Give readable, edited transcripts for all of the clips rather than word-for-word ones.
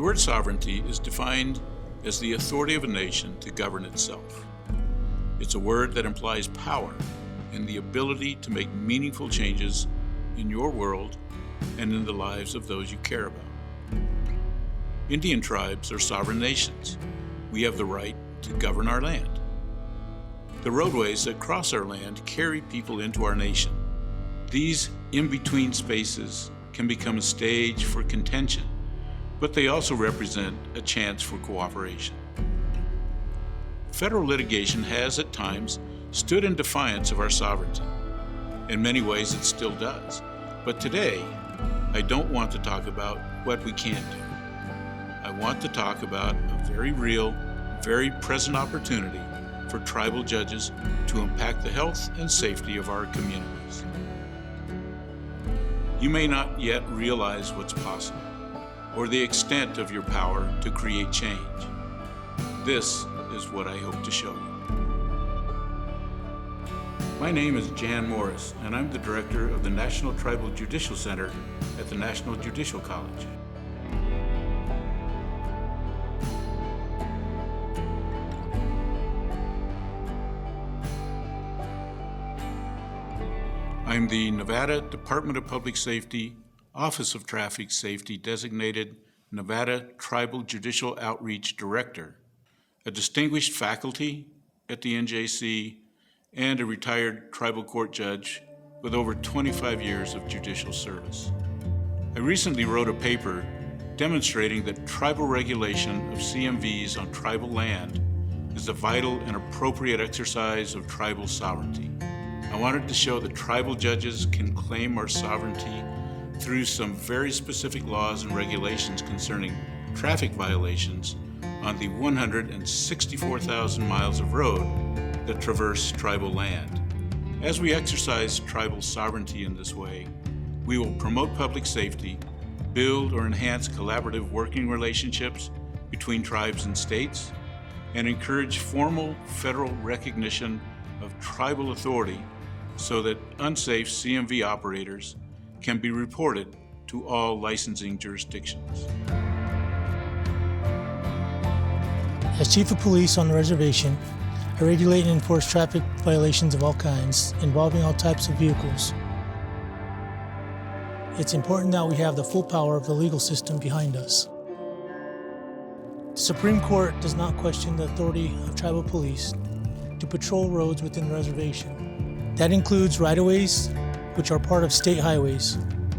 The word sovereignty is defined as the authority of a nation to govern itself. It's a word that implies power and the ability to make meaningful changes in your world and in the lives of those you care about. Indian tribes are sovereign nations. We have the right to govern our land. The roadways that cross our land carry people into our nation. These in-between spaces can become a stage for contention, but they also represent a chance for cooperation. Federal litigation has at times stood in defiance of our sovereignty. In many ways it still does. But today, I don't want to talk about what we can't do. I want to talk about a very real, very present opportunity for tribal judges to impact the health and safety of our communities. You may not yet realize what's possible or the extent of your power to create change. This is what I hope to show you. My name is Jan Morris, and I'm the director of the National Tribal Judicial Center at the National Judicial College. I'm the Nevada Department of Public Safety, Office of Traffic Safety designated Nevada Tribal Judicial Outreach Director, a distinguished faculty at the NJC, and a retired tribal court judge with over 25 years of judicial service. I recently wrote a paper demonstrating that tribal regulation of CMVs on tribal land is a vital and appropriate exercise of tribal sovereignty. I wanted to show that tribal judges can claim our sovereignty through some very specific laws and regulations concerning traffic violations on the 164,000 miles of road that traverse tribal land. As we exercise tribal sovereignty in this way, we will promote public safety, build or enhance collaborative working relationships between tribes and states, and encourage formal federal recognition of tribal authority so that unsafe CMV operators can be reported to all licensing jurisdictions. As Chief of Police on the reservation, I regulate and enforce traffic violations of all kinds, involving all types of vehicles. It's important that we have the full power of the legal system behind us. The Supreme Court does not question the authority of tribal police to patrol roads within the reservation. That includes right-of-ways, which are part of state highways.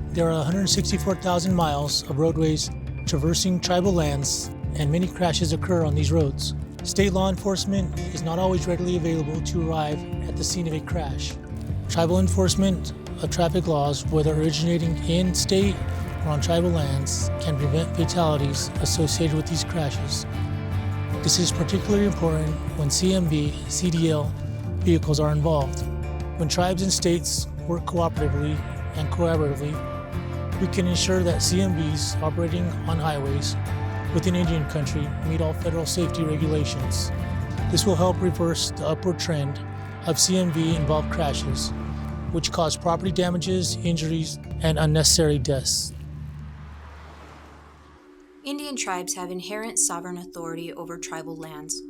There are 164,000 miles of roadways traversing tribal lands, and many crashes occur on these roads. State law enforcement is not always readily available to arrive at the scene of a crash. Tribal enforcement of traffic laws, whether originating in state or on tribal lands, can prevent fatalities associated with these crashes. This is particularly important when CMV, CDL vehicles are involved. When tribes and states work cooperatively and collaboratively, we can ensure that CMVs operating on highways within Indian country meet all federal safety regulations. This will help reverse the upward trend of CMV-involved crashes, which cause property damages, injuries, and unnecessary deaths. Indian tribes have inherent sovereign authority over tribal lands.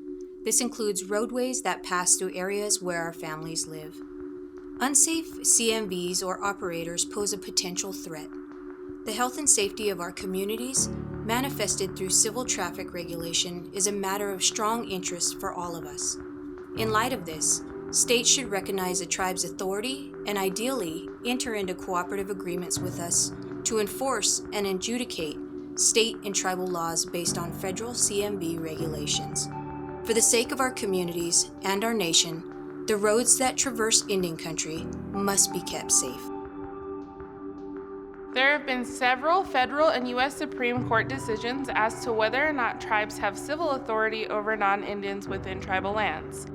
This includes roadways that pass through areas where our families live. Unsafe CMVs or operators pose a potential threat. The health and safety of our communities, manifested through civil traffic regulation, is a matter of strong interest for all of us. In light of this, states should recognize a tribe's authority and ideally enter into cooperative agreements with us to enforce and adjudicate state and tribal laws based on federal CMV regulations. For the sake of our communities and our nation, the roads that traverse Indian country must be kept safe. There have been several federal and U.S. Supreme Court decisions as to whether or not tribes have civil authority over non-Indians within tribal lands.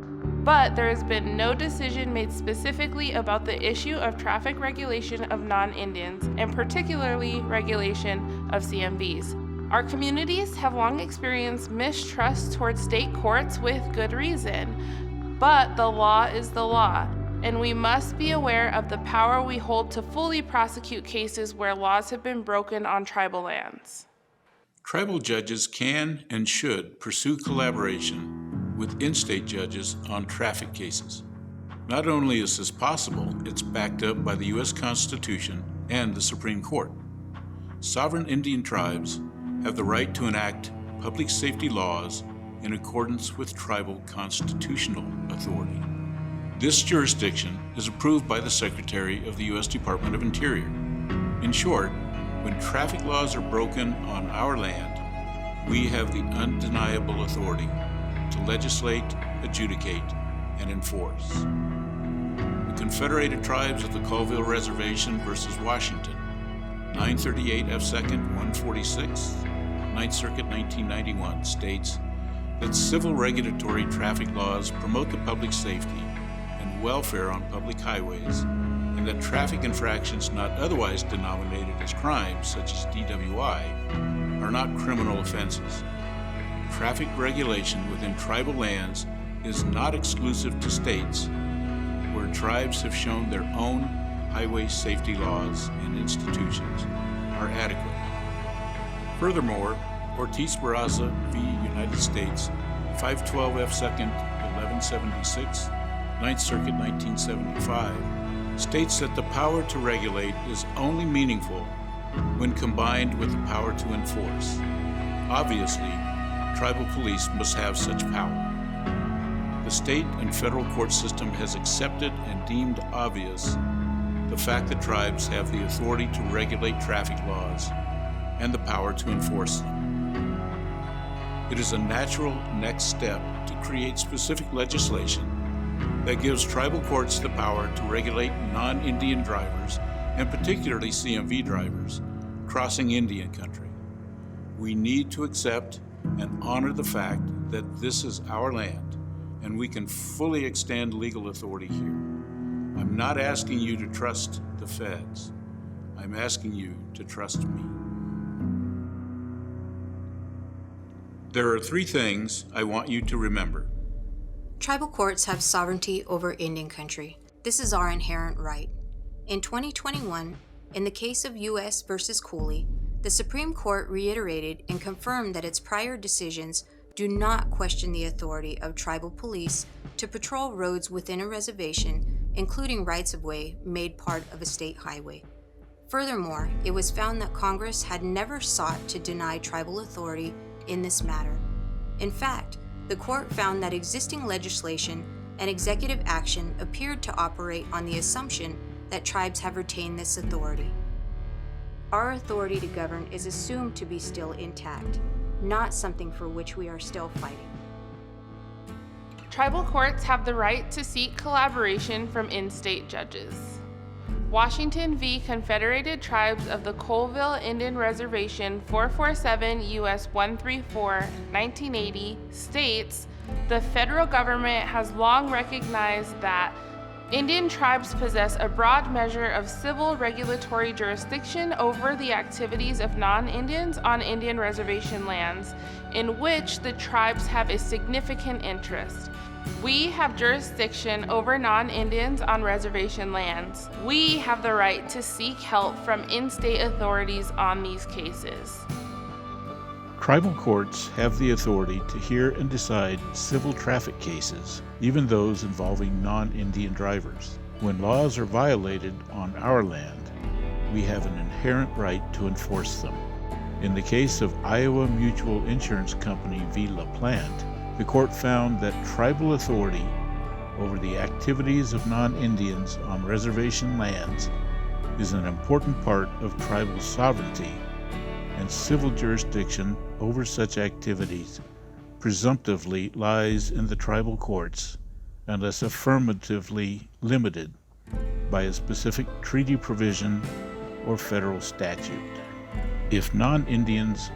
But there has been no decision made specifically about the issue of traffic regulation of non-Indians, and particularly regulation of CMVs. Our communities have long experienced mistrust towards state courts with good reason. But the law is the law, and we must be aware of the power we hold to fully prosecute cases where laws have been broken on tribal lands. Tribal judges can and should pursue collaboration with in-state judges on traffic cases. Not only is this possible, it's backed up by the U.S. Constitution and the Supreme Court. Sovereign Indian tribes have the right to enact public safety laws in accordance with tribal constitutional authority. This jurisdiction is approved by the Secretary of the U.S. Department of Interior. In short, when traffic laws are broken on our land, we have the undeniable authority to legislate, adjudicate, and enforce. The Confederated Tribes of the Colville Reservation versus Washington, 938 F. 2nd, 146, 9th Circuit, 1991, states that civil regulatory traffic laws promote the public safety and welfare on public highways, and that traffic infractions not otherwise denominated as crimes, such as DWI, are not criminal offenses. Traffic regulation within tribal lands is not exclusive to states where tribes have shown their own highway safety laws and institutions are adequate. Furthermore, Ortiz-Barraza v. United States, 512 F. 2nd, 1176, 9th Circuit, 1975, states that the power to regulate is only meaningful when combined with the power to enforce. Obviously, tribal police must have such power. The state and federal court system has accepted and deemed obvious the fact that tribes have the authority to regulate traffic laws and the power to enforce them. It is a natural next step to create specific legislation that gives tribal courts the power to regulate non-Indian drivers, and particularly CMV drivers, crossing Indian country. We need to accept and honor the fact that this is our land, and we can fully extend legal authority here. I'm not asking you to trust the feds. I'm asking you to trust me. There are 3 things I want you to remember. Tribal courts have sovereignty over Indian country. This is our inherent right. In 2021, in the case of U.S. versus Cooley, the Supreme Court reiterated and confirmed that its prior decisions do not question the authority of tribal police to patrol roads within a reservation, including rights-of-way made part of a state highway. Furthermore, it was found that Congress had never sought to deny tribal authority in this matter. In fact, the court found that existing legislation and executive action appeared to operate on the assumption that tribes have retained this authority. Our authority to govern is assumed to be still intact, not something for which we are still fighting. Tribal courts have the right to seek collaboration from in-state judges. Washington v. Confederated Tribes of the Colville Indian Reservation 447 U.S. 134, 1980 states, the federal government has long recognized that Indian tribes possess a broad measure of civil regulatory jurisdiction over the activities of non-Indians on Indian reservation lands, in which the tribes have a significant interest. We have jurisdiction over non-Indians on reservation lands. We have the right to seek help from in-state authorities on these cases. Tribal courts have the authority to hear and decide civil traffic cases, even those involving non-Indian drivers. When laws are violated on our land, we have an inherent right to enforce them. In the case of Iowa Mutual Insurance Company v. LaPlante, the court found that tribal authority over the activities of non-Indians on reservation lands is an important part of tribal sovereignty, and civil jurisdiction over such activities presumptively lies in the tribal courts unless affirmatively limited by a specific treaty provision or federal statute. If non-Indians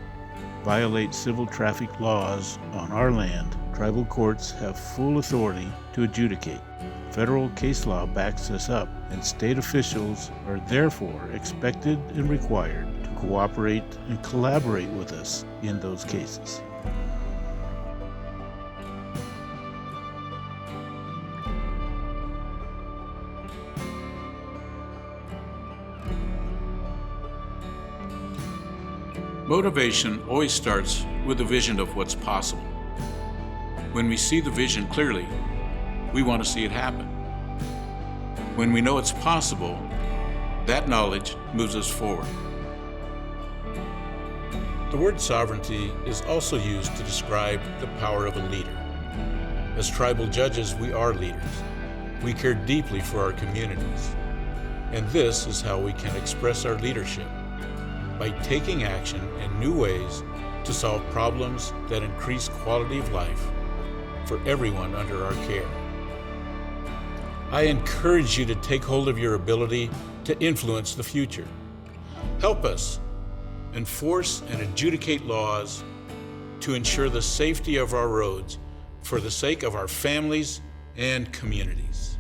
violate civil traffic laws on our land, tribal courts have full authority to adjudicate. Federal case law backs this up, and state officials are therefore expected and required to cooperate and collaborate with us in those cases. Motivation always starts with a vision of what's possible. When we see the vision clearly, we want to see it happen. When we know it's possible, that knowledge moves us forward. The word sovereignty is also used to describe the power of a leader. As tribal judges, we are leaders. We care deeply for our communities. And this is how we can express our leadership, by taking action in new ways to solve problems that increase quality of life for everyone under our care. I encourage you to take hold of your ability to influence the future. Help us enforce and adjudicate laws to ensure the safety of our roads for the sake of our families and communities.